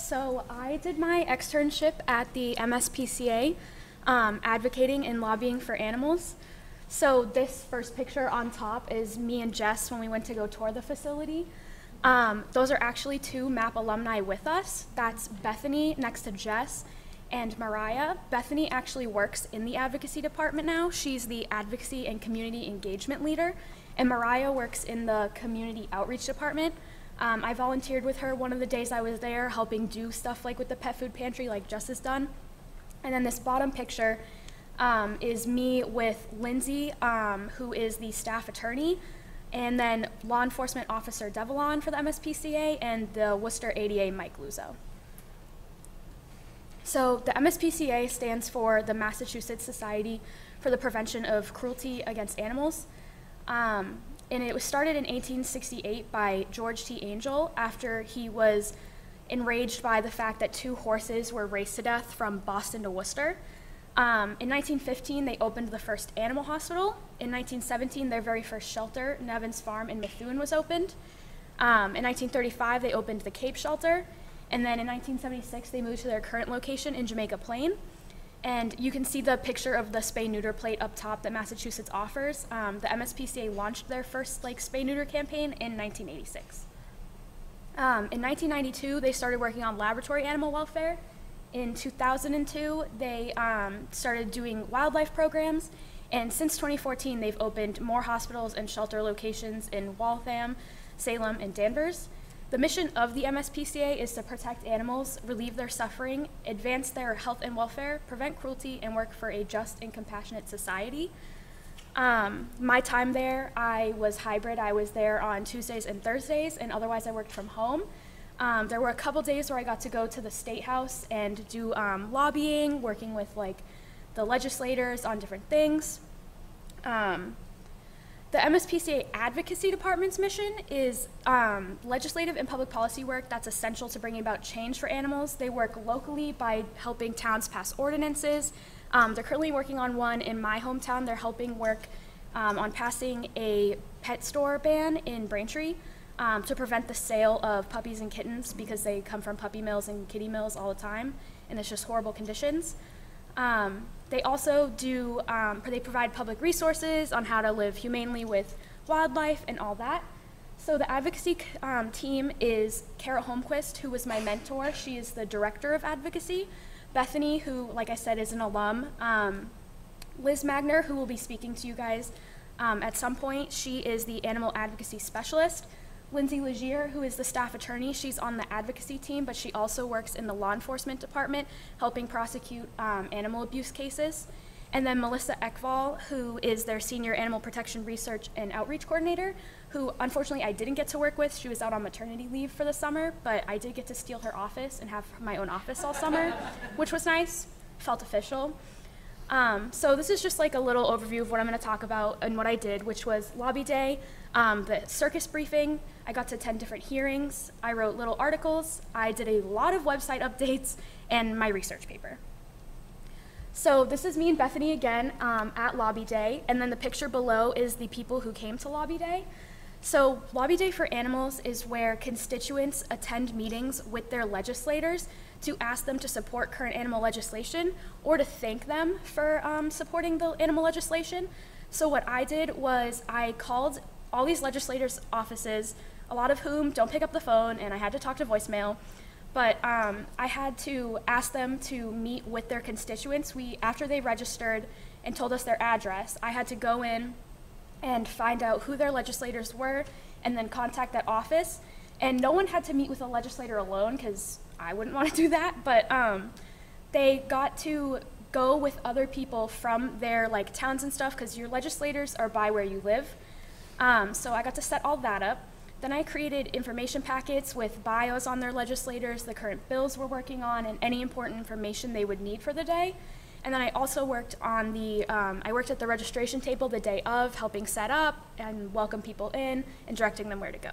So I did my externship at the MSPCA, advocating and lobbying for animals. So this first picture on top is me and Jess when we went to go tour the facility. Those are actually two MAPP alumni with us. That's Bethany next to Jess and Mariah. Bethany actually works in the advocacy department now. She's the advocacy and community engagement leader, and Mariah works in the community outreach department. I volunteered with her one of the days I was there, helping do stuff like with the pet food pantry like Jess has done. And then this bottom picture is me with Lindsay, who is the staff attorney, and then law enforcement officer Devlon for the MSPCA, and the Worcester ADA Mike Luzo. So the MSPCA stands for the Massachusetts Society for the Prevention of Cruelty Against Animals. And it was started in 1868 by George T. Angel after he was enraged by the fact that two horses were raced to death from Boston to Worcester. In 1915, they opened the first animal hospital. In 1917, their very first shelter, Nevins Farm in Methuen, was opened. In 1935, they opened the Cape Shelter. And then in 1976, they moved to their current location in Jamaica Plain. And you can see the picture of the spay-neuter plate up top that Massachusetts offers. The MSPCA launched their first spay-neuter campaign in 1986. In 1992, they started working on laboratory animal welfare. In 2002, they started doing wildlife programs. And since 2014, they've opened more hospitals and shelter locations in Waltham, Salem, and Danvers. The mission of the MSPCA is to protect animals, relieve their suffering, advance their health and welfare, prevent cruelty, and work for a just and compassionate society. My time there, I was hybrid. I was there on Tuesdays and Thursdays, and otherwise I worked from home. There were a couple days where I got to go to the State House and do lobbying, working with the legislators on different things. The MSPCA Advocacy Department's mission is legislative and public policy work that's essential to bringing about change for animals. They work locally by helping towns pass ordinances. They're currently working on one in my hometown. They're helping work on passing a pet store ban in Braintree to prevent the sale of puppies and kittens because they come from puppy mills and kitty mills all the time, and it's just horrible conditions. They also do, they provide public resources on how to live humanely with wildlife and all that. So the advocacy team is Kara Holmquist, who was my mentor. She is the director of advocacy. Bethany, who, like I said, is an alum. Liz Magner, who will be speaking to you guys at some point. She is the animal advocacy specialist. Lindsay Legier, who is the staff attorney, she's on the advocacy team, but she also works in the law enforcement department, helping prosecute animal abuse cases. And then Melissa Ekval, who is their senior animal protection research and outreach coordinator, who unfortunately I didn't get to work with. She was out on maternity leave for the summer, but I did get to steal her office and have my own office all summer, which was nice, felt official. So this is just a little overview of what I'm going to talk about and what I did, which was lobby day, the circus briefing. I got to attend different hearings. I wrote little articles. I did a lot of website updates and my research paper. So this is me and Bethany again at lobby day, and then the picture below is the people who came to lobby day. So lobby day for animals is where constituents attend meetings with their legislators to ask them to support current animal legislation or to thank them for supporting the animal legislation. So what I did was I called all these legislators' offices, a lot of whom don't pick up the phone, and I had to talk to voicemail, but I had to ask them to meet with their constituents. After they registered and told us their address, I had to go in and find out who their legislators were and then contact that office. And no one had to meet with a legislator alone because I wouldn't want to do that, but they got to go with other people from their towns and stuff because your legislators are by where you live. So I got to set all that up. Then I created information packets with bios on their legislators, the current bills we're working on, and any important information they would need for the day. And then I also worked on I worked at the registration table the day of, helping set up and welcome people in and directing them where to go.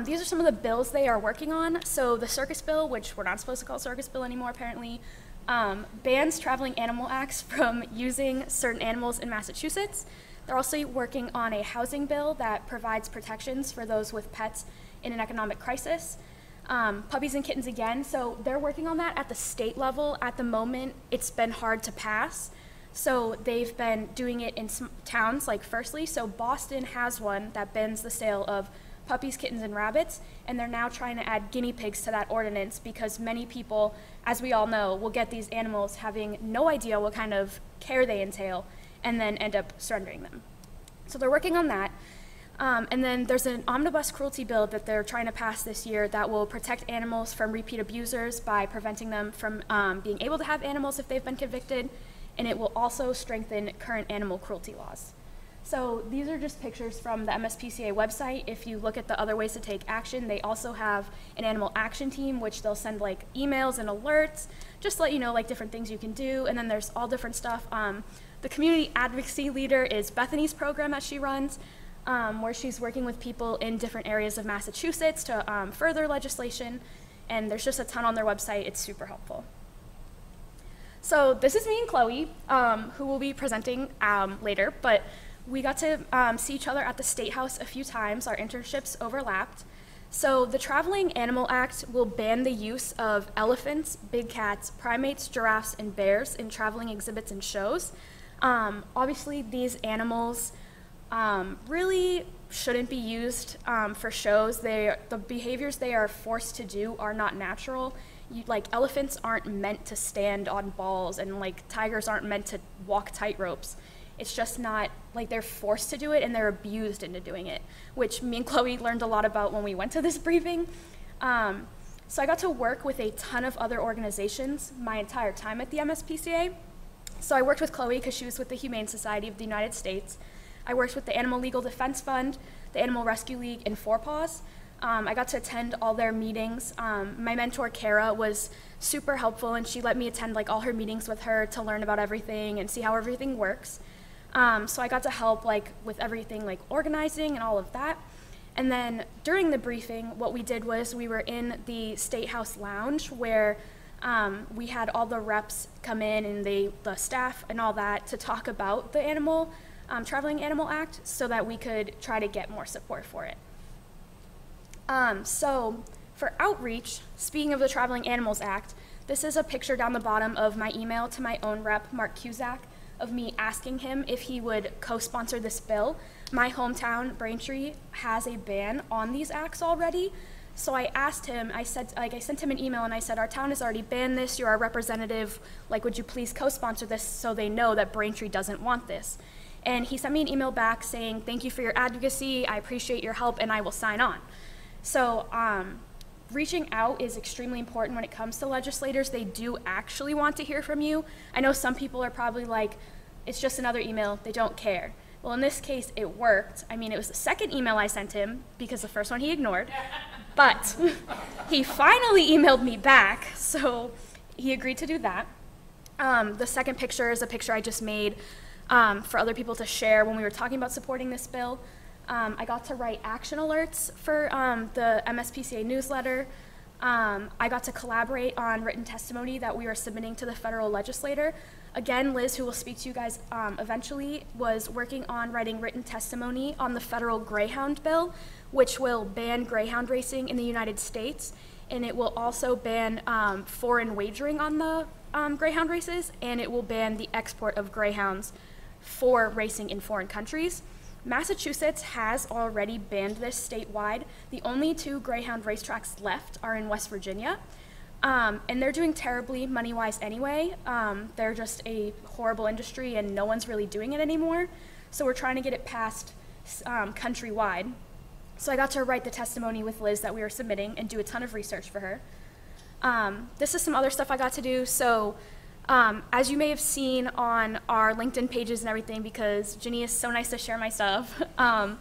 These are some of the bills they are working on. So the circus bill, which we're not supposed to call circus bill anymore apparently, bans traveling animal acts from using certain animals in Massachusetts. They're also working on a housing bill that provides protections for those with pets in an economic crisis. Puppies and kittens again, so they're working on that at the state level. At the moment, it's been hard to pass. So they've been doing it in some towns like Firstly. So Boston has one that bans the sale of puppies, kittens, and rabbits, and they're now trying to add guinea pigs to that ordinance because many people, as we all know, will get these animals having no idea what kind of care they entail and then end up surrendering them. So they're working on that. And then there's an omnibus cruelty bill that they're trying to pass this year that will protect animals from repeat abusers by preventing them from being able to have animals if they've been convicted, and it will also strengthen current animal cruelty laws. So these are just pictures from the MSPCA website. If you look at the other ways to take action, they also have an animal action team, which they'll send like emails and alerts, just to let you know like different things you can do. And then there's all different stuff. The community advocacy leader is Bethany's program that she runs, where she's working with people in different areas of Massachusetts to further legislation. And there's just a ton on their website. It's super helpful. So this is me and Chloe, who will be presenting later, but we got to see each other at the State House a few times. Our internships overlapped. So the Traveling Animal Act will ban the use of elephants, big cats, primates, giraffes, and bears in traveling exhibits and shows. Obviously, these animals really shouldn't be used for shows. The behaviors they are forced to do are not natural. Like elephants aren't meant to stand on balls, and like tigers aren't meant to walk tightropes. It's just not, like they're forced to do it and they're abused into doing it, which me and Chloe learned a lot about when we went to this briefing. So I got to work with a ton of other organizations my entire time at the MSPCA. So I worked with Chloe because she was with the Humane Society of the United States. I worked with the Animal Legal Defense Fund, the Animal Rescue League, and Four Paws. I got to attend all their meetings. My mentor, Kara, was super helpful, and she let me attend like all her meetings with her to learn about everything and see how everything works. So I got to help like with everything like organizing and all of that. And then during the briefing, what we did was we were in the State House lounge where we had all the reps come in and the staff and all that to talk about the Traveling Animal Act so that we could try to get more support for it. So for outreach, speaking of the Traveling Animals Act, this is a picture down the bottom of my email to my own rep, Mark Cusack, of me asking him if he would co-sponsor this bill. My hometown, Braintree, has a ban on these acts already. So I asked him, I sent him an email and I said, our town has already banned this, you're our representative, like would you please co-sponsor this so they know that Braintree doesn't want this? And he sent me an email back saying, thank you for your advocacy, I appreciate your help, and I will sign on. So reaching out is extremely important when it comes to legislators. They do actually want to hear from you. I know some people are probably like, it's just another email, they don't care. Well, in this case, it worked. I mean, it was the second email I sent him because the first one he ignored, but he finally emailed me back, so he agreed to do that. The second picture is a picture I just made for other people to share when we were talking about supporting this bill. I got to write action alerts for the MSPCA newsletter. I got to collaborate on written testimony that we were submitting to the federal legislator. Again, Liz, who will speak to you guys eventually, was working on writing written testimony on the federal Greyhound bill, which will ban greyhound racing in the United States, and it will also ban foreign wagering on the greyhound races, and it will ban the export of greyhounds for racing in foreign countries. Massachusetts has already banned this statewide. The only two greyhound racetracks left are in West Virginia, and they're doing terribly money-wise anyway. They're just a horrible industry and no one's really doing it anymore. So we're trying to get it passed countrywide. So I got to write the testimony with Liz that we were submitting and do a ton of research for her. This is some other stuff I got to do. So as you may have seen on our LinkedIn pages and everything, because Ginny is so nice to share my stuff, I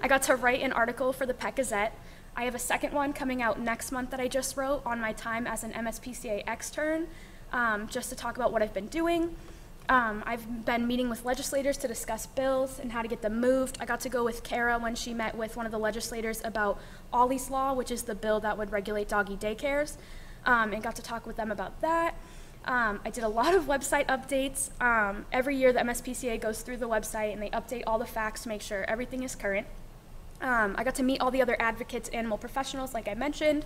got to write an article for the Pet Gazette. I have a second one coming out next month that I just wrote on my time as an MSPCA extern, just to talk about what I've been doing. I've been meeting with legislators to discuss bills and how to get them moved. I got to go with Kara when she met with one of the legislators about Ollie's Law, which is the bill that would regulate doggy daycares, and got to talk with them about that. I did a lot of website updates. Every year the MSPCA goes through the website and they update all the facts to make sure everything is current. I got to meet all the other advocates, animal professionals, like I mentioned.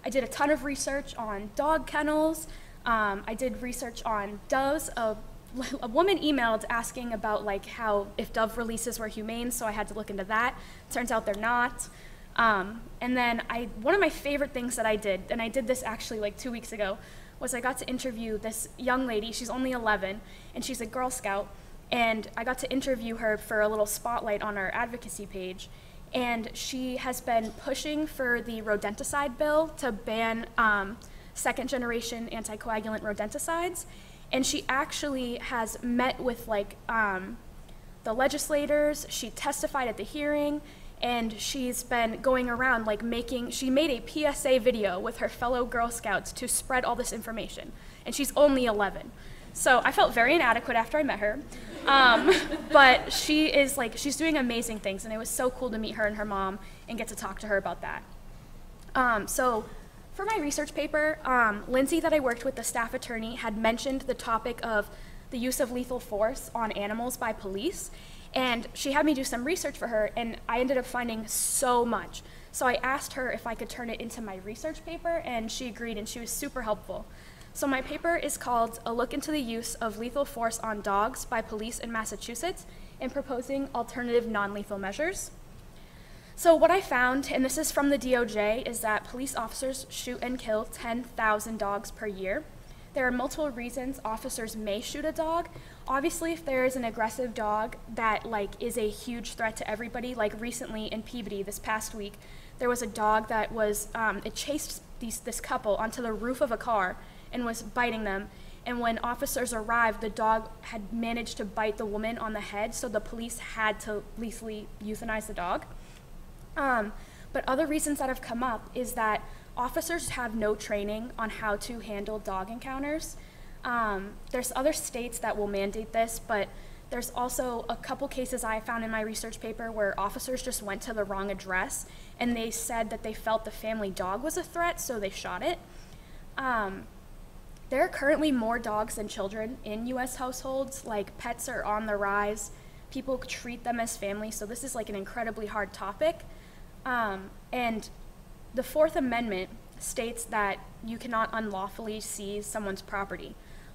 I did a ton of research on dog kennels. I did research on doves. A woman emailed asking about like if dove releases were humane, so I had to look into that. Turns out they're not. And then one of my favorite things that I did, and I did this actually like 2 weeks ago, was I got to interview this young lady. She's only 11, and she's a Girl Scout. And I got to interview her for a little spotlight on our advocacy page. And she has been pushing for the rodenticide bill to ban second-generation anticoagulant rodenticides. And she actually has met with the legislators. She testified at the hearing, and she's been going around she made a PSA video with her fellow Girl Scouts to spread all this information. And she's only 11. So I felt very inadequate after I met her. But she's doing amazing things, and it was so cool to meet her and her mom and get to talk to her about that. So for my research paper, Lindsay, that I worked with, the staff attorney, had mentioned the topic of the use of lethal force on animals by police, and she had me do some research for her, and I ended up finding so much. So I asked her if I could turn it into my research paper, and she agreed, and she was super helpful. So my paper is called A Look into the Use of Lethal Force on Dogs by Police in Massachusetts and Proposing Alternative Non-Lethal Measures. So what I found, and this is from the DOJ, is that police officers shoot and kill 10,000 dogs per year. There are multiple reasons officers may shoot a dog. Obviously, if there is an aggressive dog that is a huge threat to everybody, like recently in Peabody this past week, there was a dog that was, it chased this couple onto the roof of a car and was biting them. And when officers arrived, the dog had managed to bite the woman on the head, so the police had to lethally euthanize the dog. But other reasons that have come up is that officers have no training on how to handle dog encounters. There's other states that will mandate this, but there's also a couple cases I found in my research paper where officers just went to the wrong address, and they said that they felt the family dog was a threat, so they shot it. There are currently more dogs than children in U.S. households. Pets are on the rise. People treat them as family, so this is an incredibly hard topic. And the Fourth Amendment states that you cannot unlawfully seize someone's property.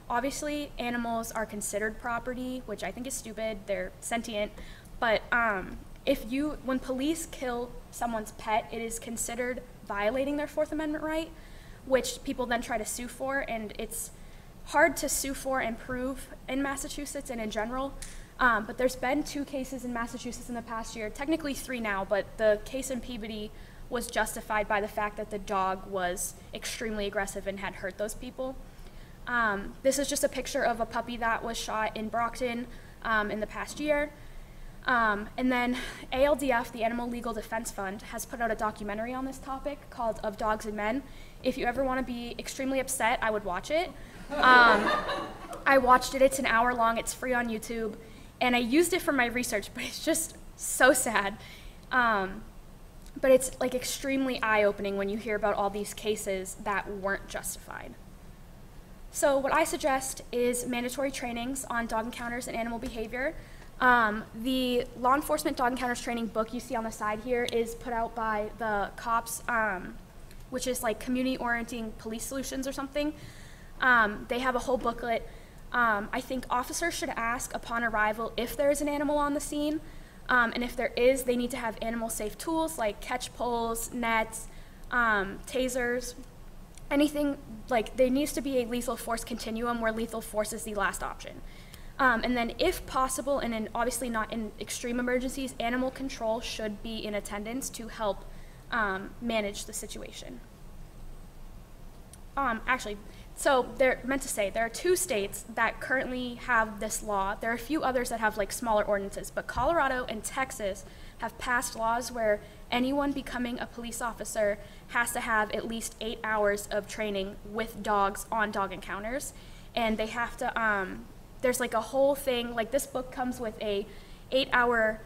Obviously, animals are considered property, which I think is stupid. They're sentient. But when police kill someone's pet, it is considered violating their Fourth Amendment right, which people then try to sue for, and it's hard to sue for and prove in Massachusetts and in general. But there's been 2 cases in Massachusetts in the past year, technically 3 now, but the case in Peabody was justified by the fact that the dog was extremely aggressive and had hurt those people. This is just a picture of a puppy that was shot in Brockton in the past year. And then ALDF, the Animal Legal Defense Fund, has put out a documentary on this topic called Of Dogs and Men. If you ever want to be extremely upset, I would watch it. I watched it. It's an hour long. It's free on YouTube. And I used it for my research, but it's just so sad. But it's extremely eye-opening when you hear about all these cases that weren't justified. So what I suggest is mandatory trainings on dog encounters and animal behavior. The law enforcement dog encounters training book you see on the side here is put out by the cops, which is Community Orienting Police Solutions or something. They have a whole booklet. I think officers should ask upon arrival if there is an animal on the scene. And if there is, they need to have animal-safe tools like catch poles, nets, tasers, anything. There needs to be a lethal force continuum where lethal force is the last option. And then if possible, and obviously not in extreme emergencies, animal control should be in attendance to help manage the situation. So there are 2 states that currently have this law. There are a few others that have smaller ordinances, but Colorado and Texas have passed laws where anyone becoming a police officer has to have at least 8 hours of training with dogs on dog encounters, and they have to. There's a whole thing. This book comes with a 8-hour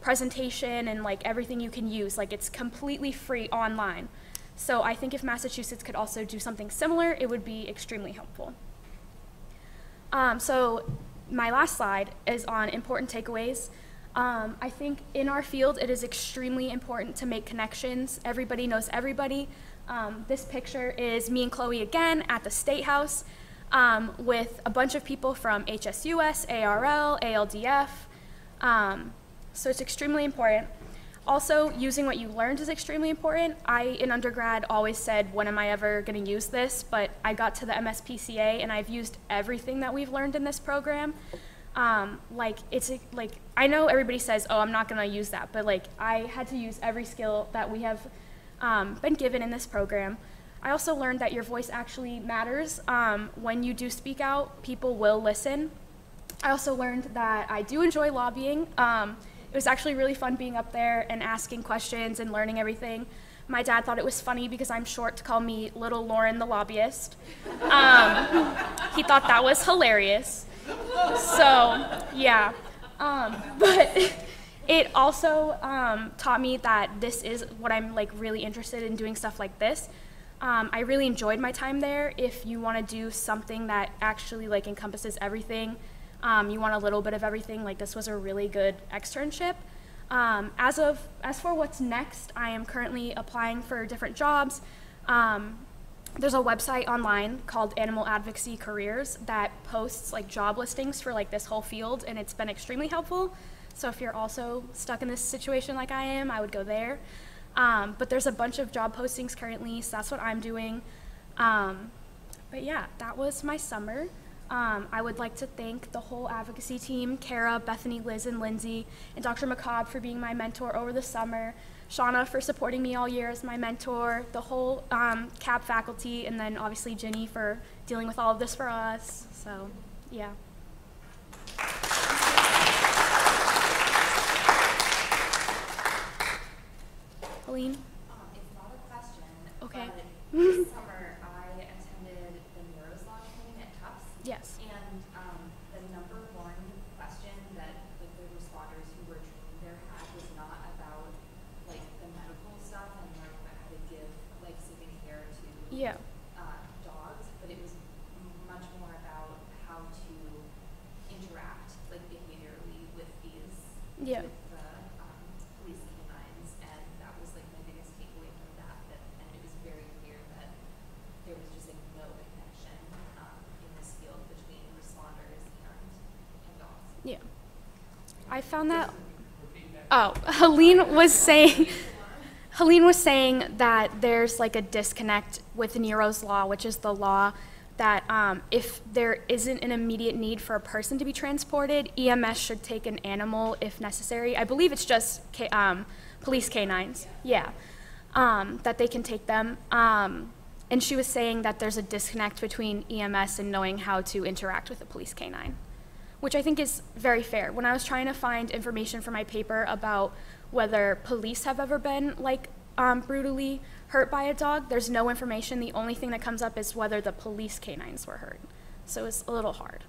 presentation and everything you can use. It's completely free online. So I think if Massachusetts could also do something similar, it would be extremely helpful. So my last slide is on important takeaways. I think in our field it is extremely important to make connections. Everybody knows everybody. This picture is me and Chloe again at the State House with a bunch of people from HSUS, ARL, ALDF. So it's extremely important. Also, using what you learned is extremely important. I, in undergrad, always said, when am I ever going to use this? But I got to the MSPCA, and I've used everything that we've learned in this program. I know everybody says, oh, I'm not going to use that, but I had to use every skill that we have been given in this program. I also learned that your voice actually matters. When you do speak out, people will listen. I also learned that I do enjoy lobbying. It was actually really fun being up there and asking questions and learning everything. My dad thought it was funny because I'm short to call me Little Lauren the Lobbyist. He thought that was hilarious. So, yeah. But it also taught me that this is what I'm really interested in, doing stuff like this. I really enjoyed my time there. If you want to do something that actually encompasses everything, you want a little bit of everything, this was a really good externship. As for what's next, I am currently applying for different jobs. There's a website online called Animal Advocacy Careers that posts job listings for this whole field, and it's been extremely helpful. So if you're also stuck in this situation like I am, I would go there. But there's a bunch of job postings currently, so that's what I'm doing. But yeah, that was my summer. I would like to thank the whole advocacy team, Kara, Bethany, Liz, and Lindsay, and Dr. McCobb for being my mentor over the summer, Shauna for supporting me all year as my mentor, the whole CAP faculty, and then obviously Ginny for dealing with all of this for us. So, yeah. Helene? It's not a question. Okay. But this summer, I attended the Nero's Law training at Tufts. Yes. And the number one question that the responders who were trained there had was not about the medical stuff and how to give saving care to dogs, but it was much more about how to interact behaviorally with these. Yeah. With the police canines, and that was my biggest takeaway from that. And it was very clear that there was just no connection in this field between responders and dogs. Yeah. I found that. Oh, Helene was saying that there's a disconnect with Nero's Law, which is the law that if there isn't an immediate need for a person to be transported, EMS should take an animal if necessary. I believe it's just police canines, yeah, that they can take them. And she was saying that there's a disconnect between EMS and knowing how to interact with a police canine, which I think is very fair. When I was trying to find information for my paper about whether police have ever been brutally hurt by a dog, there's no information. The only thing that comes up is whether the police canines were hurt. So it's a little hard.